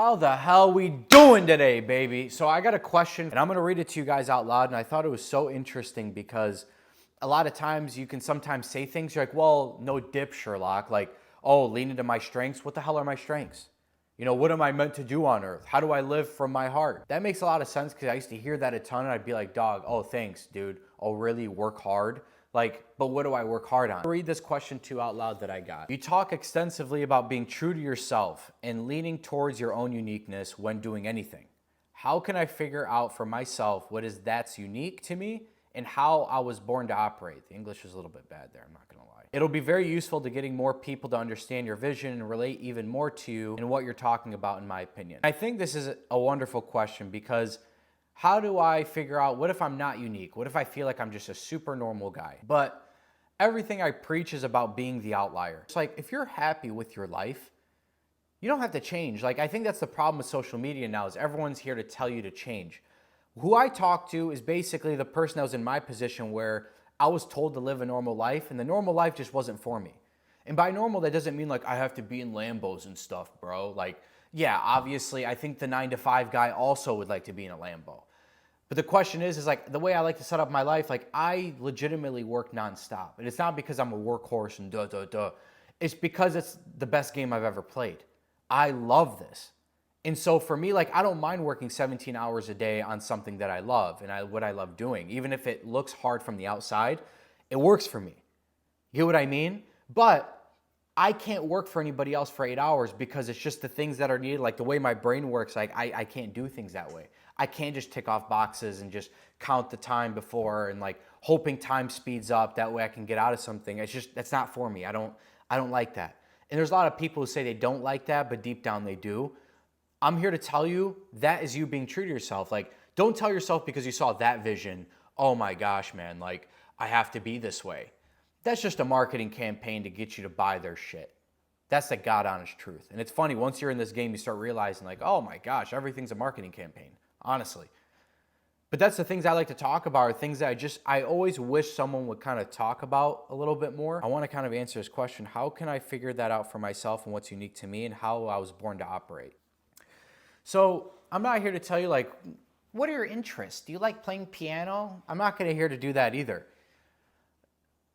How the hell we doing today, baby? So I got a question and I'm gonna read it to you guys out loud, and I thought it was so interesting because a lot of times you can sometimes say things, you're like, well, no dip, Sherlock. Like, oh, lean into my strengths. What the hell are my strengths? You know, what am I meant to do on earth? How do I live from my heart? That makes a lot of sense because I used to hear that a ton and I'd be like, dog, oh, thanks, dude. Oh, really? Work hard? Like, but what do I work hard on? I'll read this question to you out loud that I got. You talk extensively about being true to yourself and leaning towards your own uniqueness when doing anything. How can I figure out for myself what is that's unique to me and how I was born to operate? The English is a little bit bad there, I'm not gonna lie. It'll be very useful to getting more people to understand your vision and relate even more to you and what you're talking about, in my opinion. I think this is a wonderful question because how do I figure out what if I'm not unique? What if I feel like I'm just a super normal guy? But everything I preach is about being the outlier. It's like, if you're happy with your life, you don't have to change. Like, I think that's the problem with social media now is everyone's here to tell you to change. Who I talk to is basically the person that was in my position where I was told to live a normal life and the normal life just wasn't for me. And by normal, that doesn't mean like I have to be in Lambos and stuff, bro. Like, yeah, obviously I think the 9-to-5 guy also would like to be in a Lambo. But the question is like the way I like to set up my life, like I legitimately work nonstop. And it's not because I'm a workhorse and duh. It's because it's the best game I've ever played. I love this. And so for me, like I don't mind working 17 hours a day on something that I love and what I love doing. Even if it looks hard from the outside, it works for me. You get what I mean? But I can't work for anybody else for 8 hours because it's just the things that are needed. Like the way my brain works, like I can't do things that way. I can't just tick off boxes and just count the time before and like hoping time speeds up. That way I can get out of something. It's just, that's not for me. I don't like that. And there's a lot of people who say they don't like that, but deep down they do. I'm here to tell you that is you being true to yourself. Like, don't tell yourself because you saw that vision, oh my gosh, man, like I have to be this way. That's just a marketing campaign to get you to buy their shit. That's the God honest truth. And it's funny, once you're in this game, you start realizing like, oh my gosh, everything's a marketing campaign, honestly. But that's the things I like to talk about, are things that I always wish someone would kind of talk about a little bit more. I want to kind of answer this question. How can I figure that out for myself and what's unique to me and how I was born to operate? So I'm not here to tell you like, what are your interests? Do you like playing piano? I'm not here to do that either.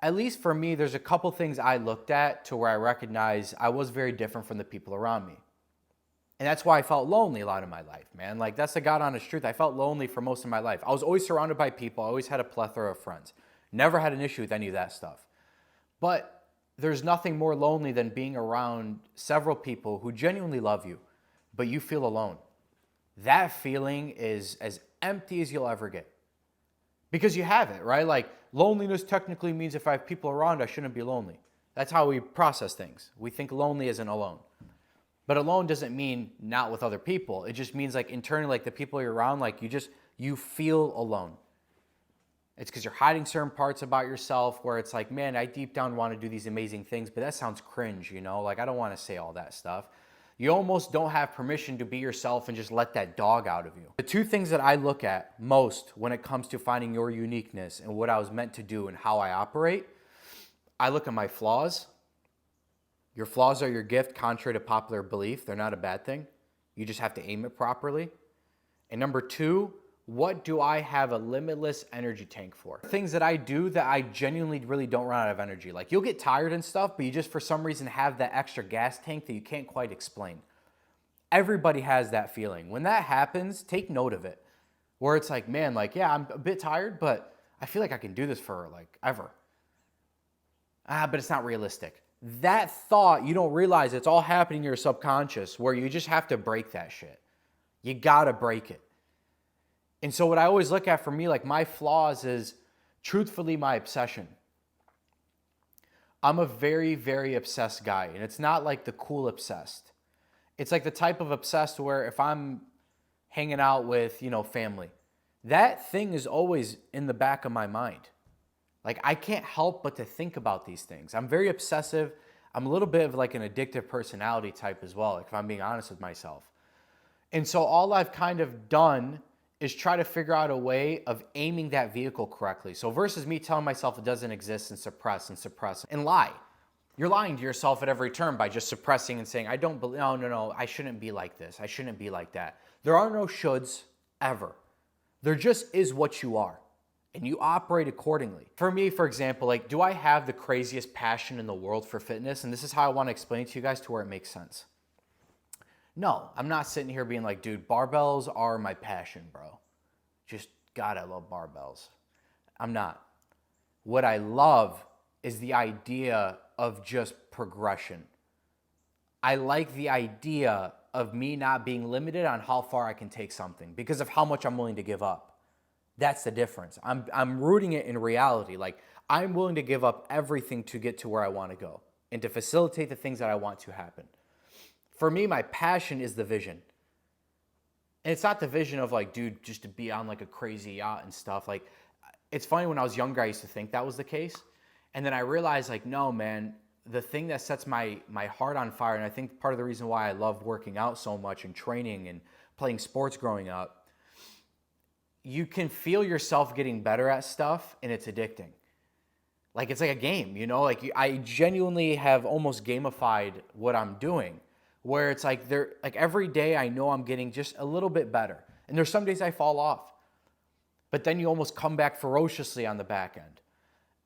At least for me, there's a couple things I looked at to where I recognize I was very different from the people around me. And that's why I felt lonely a lot of my life, man. Like, that's the God honest truth. I felt lonely for most of my life. I was always surrounded by people. I always had a plethora of friends. Never had an issue with any of that stuff. But there's nothing more lonely than being around several people who genuinely love you, but you feel alone. That feeling is as empty as you'll ever get. Because you have it, right? Like, loneliness technically means if I have people around, I shouldn't be lonely. That's how we process things. We think lonely isn't alone. But alone doesn't mean not with other people. It just means like internally, like the people you're around, like you feel alone. It's because you're hiding certain parts about yourself where it's like, man, I deep down want to do these amazing things, but that sounds cringe, you know? Like, I don't want to say all that stuff. You almost don't have permission to be yourself and just let that dog out of you. The two things that I look at most when it comes to finding your uniqueness and what I was meant to do and how I operate, I look at my flaws. Your flaws are your gift, contrary to popular belief. They're not a bad thing. You just have to aim it properly. And number two, what do I have a limitless energy tank for? Things that I do that I genuinely really don't run out of energy. Like, you'll get tired and stuff, but you just for some reason have that extra gas tank that you can't quite explain. Everybody has that feeling. When that happens, take note of it. Where it's like, man, like, yeah, I'm a bit tired, but I feel like I can do this for like ever. But it's not realistic. That thought, you don't realize it's all happening in your subconscious where you just have to break that shit. You gotta break it. And so what I always look at for me, like my flaws is truthfully my obsession. I'm a very, very obsessed guy. And it's not like the cool obsessed. It's like the type of obsessed where if I'm hanging out with, family, that thing is always in the back of my mind. Like, I can't help but to think about these things. I'm very obsessive. I'm a little bit of like an addictive personality type as well, like if I'm being honest with myself. And so all I've kind of done is try to figure out a way of aiming that vehicle correctly. So versus me telling myself it doesn't exist and suppress and lie. You're lying to yourself at every turn by just suppressing and saying, I don't believe, no, I shouldn't be like this. I shouldn't be like that. There are no shoulds ever. There just is what you are, and you operate accordingly. For me, for example, like, do I have the craziest passion in the world for fitness? And this is how I want to explain it to you guys to where it makes sense. No, I'm not sitting here being like, dude, barbells are my passion, bro. Just, God, I love barbells. I'm not. What I love is the idea of just progression. I like the idea of me not being limited on how far I can take something because of how much I'm willing to give up. That's the difference. I'm rooting it in reality. Like, I'm willing to give up everything to get to where I want to go and to facilitate the things that I want to happen. For me, my passion is the vision. And it's not the vision of like, dude, just to be on like a crazy yacht and stuff. Like, it's funny, when I was younger, I used to think that was the case. And then I realized, like, no, man, the thing that sets my heart on fire, and I think part of the reason why I love working out so much and training and playing sports growing up, you can feel yourself getting better at stuff, and it's addicting. Like, it's like a game, you know? Like, I genuinely have almost gamified what I'm doing, where it's like every day I know I'm getting just a little bit better. And there's some days I fall off, but then you almost come back ferociously on the back end.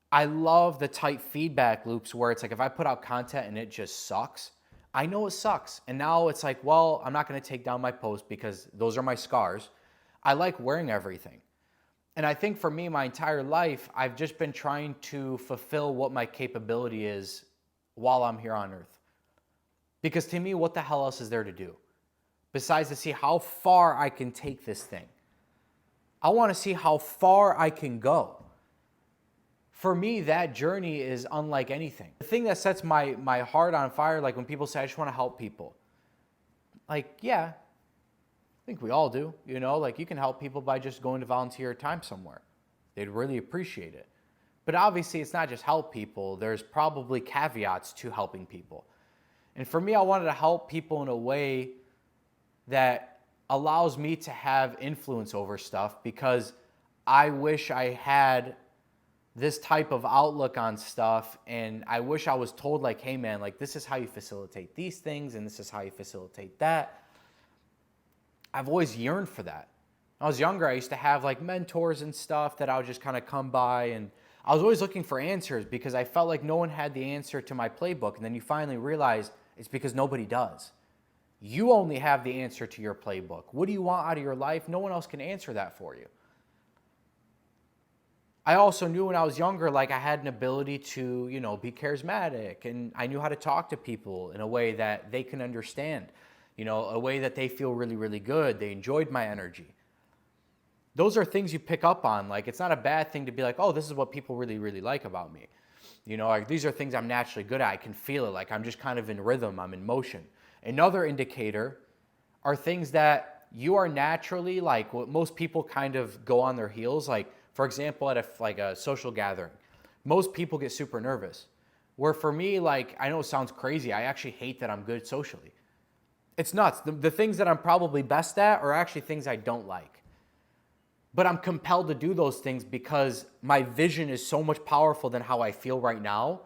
I love the tight feedback loops where it's like, if I put out content and it just sucks, I know it sucks. And now it's like, well, I'm not going to take down my post because those are my scars. I like wearing everything. And I think for me, my entire life, I've just been trying to fulfill what my capability is while I'm here on earth. Because to me, what the hell else is there to do besides to see how far I can take this thing? I want to see how far I can go. For me, that journey is unlike anything. The thing that sets my heart on fire, like when people say, I just want to help people. Like, yeah, I think we all do. You know, like, you can help people by just going to volunteer your time somewhere. They'd really appreciate it. But obviously, it's not just help people. There's probably caveats to helping people. And for me, I wanted to help people in a way that allows me to have influence over stuff, because I wish I had this type of outlook on stuff, and I wish I was told, like, hey man, like, this is how you facilitate these things and this is how you facilitate that. I've always yearned for that. When I was younger, I used to have like mentors and stuff that I would just kind of come by, and I was always looking for answers because I felt like no one had the answer to my playbook. And then you finally realize it's because nobody does. You only have the answer to your playbook. What do you want out of your life? No one else can answer that for you. I also knew when I was younger, like, I had an ability to, you know, be charismatic, and I knew how to talk to people in a way that they can understand, you know, a way that they feel really, really good. They enjoyed my energy. Those are things you pick up on. Like, it's not a bad thing to be like, oh, this is what people really, really like about me. You know, like, these are things I'm naturally good at. I can feel it. Like, I'm just kind of in rhythm. I'm in motion. Another indicator are things that you are naturally, like, what most people kind of go on their heels. Like, for example, at a social gathering, most people get super nervous. Where for me, like, I know it sounds crazy, I actually hate that I'm good socially. It's nuts. The things that I'm probably best at are actually things I don't like. But I'm compelled to do those things because my vision is so much powerful than how I feel right now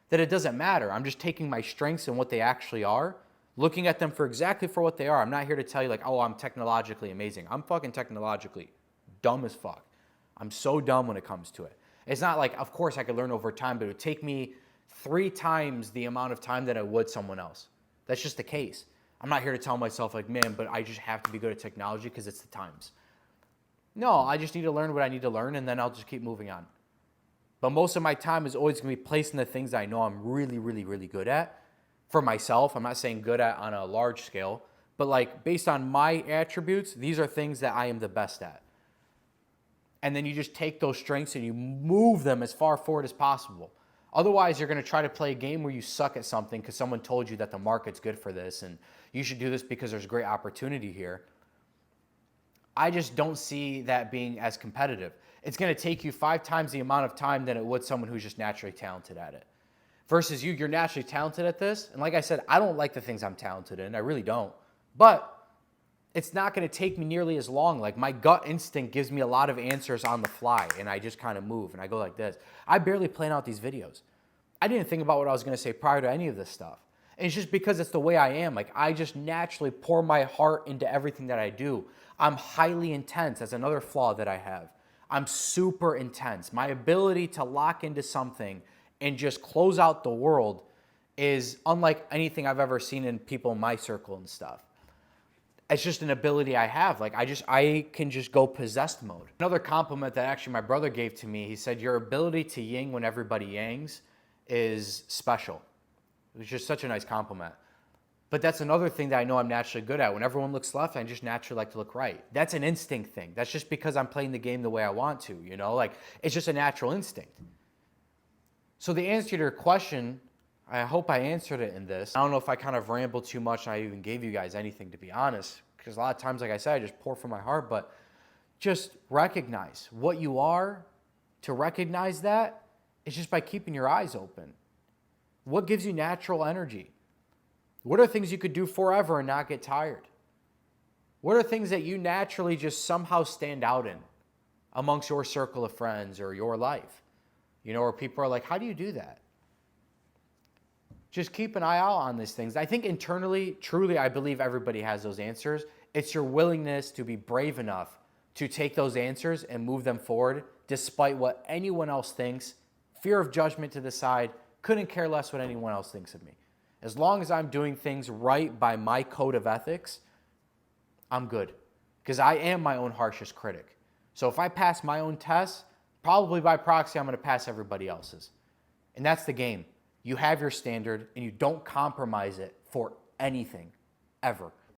that it doesn't matter. I'm just taking my strengths and what they actually are, looking at them for exactly for what they are. I'm not here to tell you like, oh, I'm technologically amazing. I'm fucking technologically dumb as fuck. I'm so dumb when it comes to it. It's not like, of course I could learn over time, but it would take me 3 times the amount of time that it would someone else. That's just the case. I'm not here to tell myself like, man, but I just have to be good at technology because it's the times. No, I just need to learn what I need to learn, and then I'll just keep moving on. But most of my time is always going to be placed in the things that I know I'm really, really, really good at for myself. I'm not saying good at on a large scale, but like based on my attributes, these are things that I am the best at. And then you just take those strengths and you move them as far forward as possible. Otherwise, you're going to try to play a game where you suck at something because someone told you that the market's good for this and you should do this because there's great opportunity here. I just don't see that being as competitive. It's going to take you 5 times the amount of time than it would someone who's just naturally talented at it. Versus you're naturally talented at this. And like I said, I don't like the things I'm talented in. I really don't. But it's not going to take me nearly as long. Like, my gut instinct gives me a lot of answers on the fly, and I just kind of move, and I go like this. I barely plan out these videos. I didn't think about what I was going to say prior to any of this stuff. And it's just because it's the way I am. Like, I just naturally pour my heart into everything that I do. I'm highly intense. That's another flaw that I have. I'm super intense. My ability to lock into something and just close out the world is unlike anything I've ever seen in people in my circle and stuff. It's just an ability I have. Like, I can just go possessed mode. Another compliment that actually my brother gave to me, he said, your ability to yin when everybody yangs is special. It was just such a nice compliment. But that's another thing that I know I'm naturally good at. When everyone looks left, I just naturally like to look right. That's an instinct thing. That's just because I'm playing the game the way I want to, you know? Like, it's just a natural instinct. So the answer to your question, I hope I answered it in this. I don't know if I kind of rambled too much and I even gave you guys anything, to be honest, because a lot of times, like I said, I just pour from my heart, but just recognize what you are. To recognize that is just by keeping your eyes open. What gives you natural energy? What are things you could do forever and not get tired? What are things that you naturally just somehow stand out in amongst your circle of friends or your life? You know, where people are like, how do you do that? Just keep an eye out on these things. I think internally, truly, I believe everybody has those answers. It's your willingness to be brave enough to take those answers and move them forward despite what anyone else thinks. Fear of judgment to the side. Couldn't care less what anyone else thinks of me. As long as I'm doing things right by my code of ethics, I'm good. Because I am my own harshest critic. So if I pass my own tests, probably by proxy, I'm going to pass everybody else's. And that's the game. You have your standard and you don't compromise it for anything, ever.